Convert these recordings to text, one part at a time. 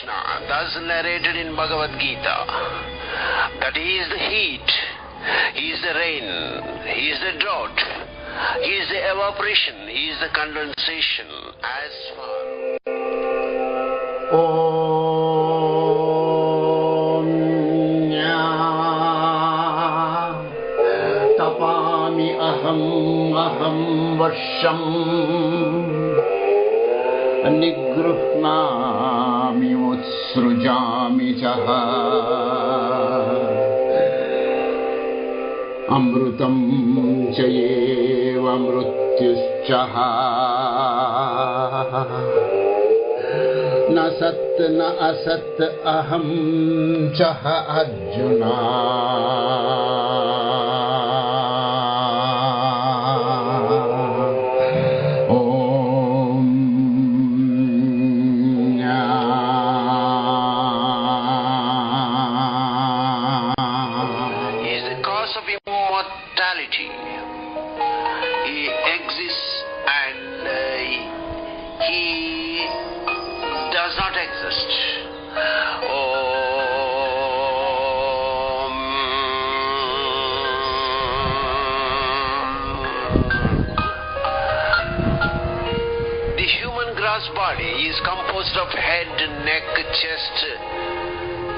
Krishna thus narrated in Bhagavad Gita that he is the heat, he is the rain, he is the drought, he is the evaporation, he is the condensation as far. Tapami aham varsham nigruhnami utsrujami chaha amrutam chayeva mrutyuschaha na sat na asat aham chaha arjuna He exists and he does not exist. The human gross body is composed of head, neck, chest,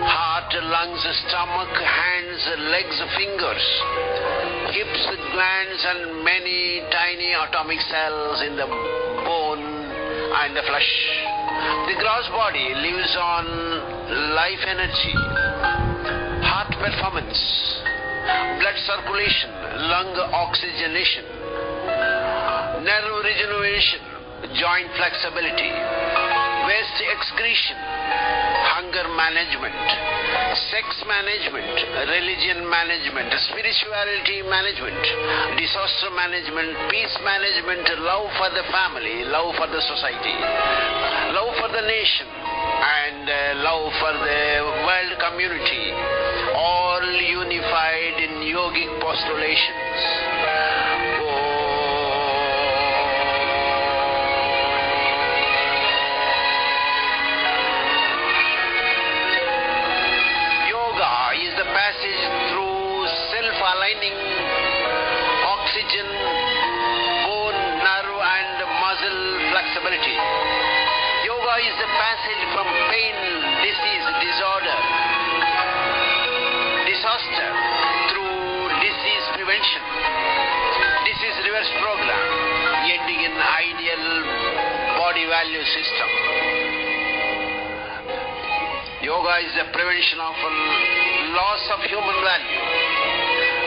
heart, lungs, stomach, hands, legs, fingers, hips, glands, and many tiny atomic cells in the bone and the flesh. The gross body lives on life energy, heart performance, blood circulation, lung oxygenation, nerve regeneration, joint flexibility, waste excretion, hunger management, sex management, religion management, spirituality management, disaster management, peace management, love for the family, love for the society, love for the nation, and love for the world community, all unified in yogic postulations. Passage through self-aligning oxygen, bone, nerve and muscle flexibility. Yoga is the passage from pain, disease, disorder, disaster through disease prevention. Disease reverse program, ending in ideal body value system. Yoga is the prevention of loss of human value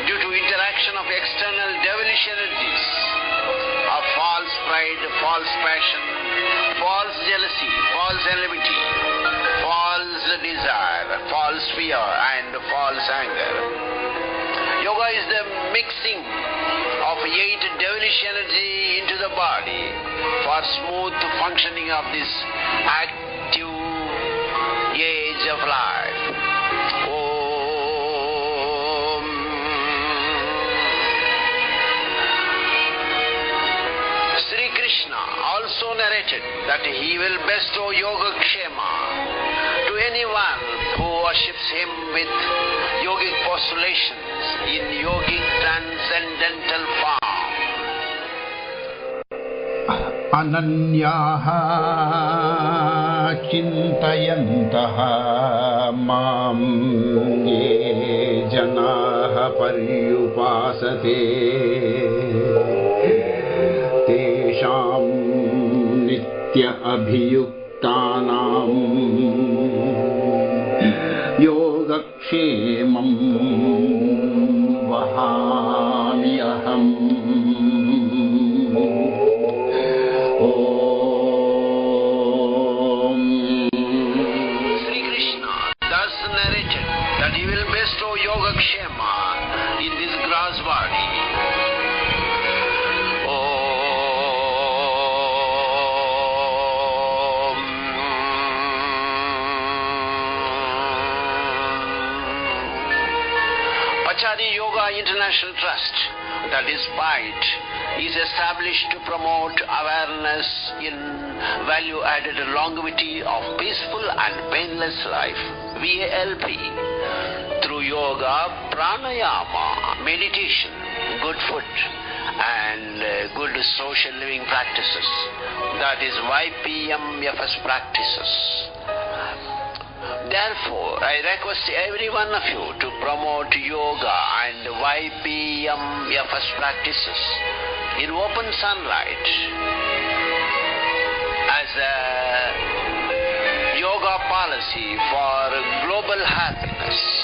due to interaction of external devilish energies of false pride, false passion, false jealousy, false enmity, false desire, false fear and false anger. Yoga is the mixing of 8 devilish energy into the body for smooth functioning of this active age of life. Sri Krishna also narrated that he will bestow Yoga Kshema to anyone who worships him with yogic postulations in yogic transcendental form. Ananyaha chintayantaha mam ye janaha paryupasate tesham nitya abhiyuktanam yogakshemam vahami aham. Sri Krishna thus narrated that he will bestow Yoga Kshema in this gross body. Brahmachari Yoga International Trust, that is BITE, is established to promote awareness in value-added longevity of peaceful and painless life, VALP, through yoga, pranayama, meditation, good food, and good social living practices. That is YPMFS practices. Therefore, I request every one of you to promote yoga and YPMFS practices in open sunlight as a yoga policy for global happiness.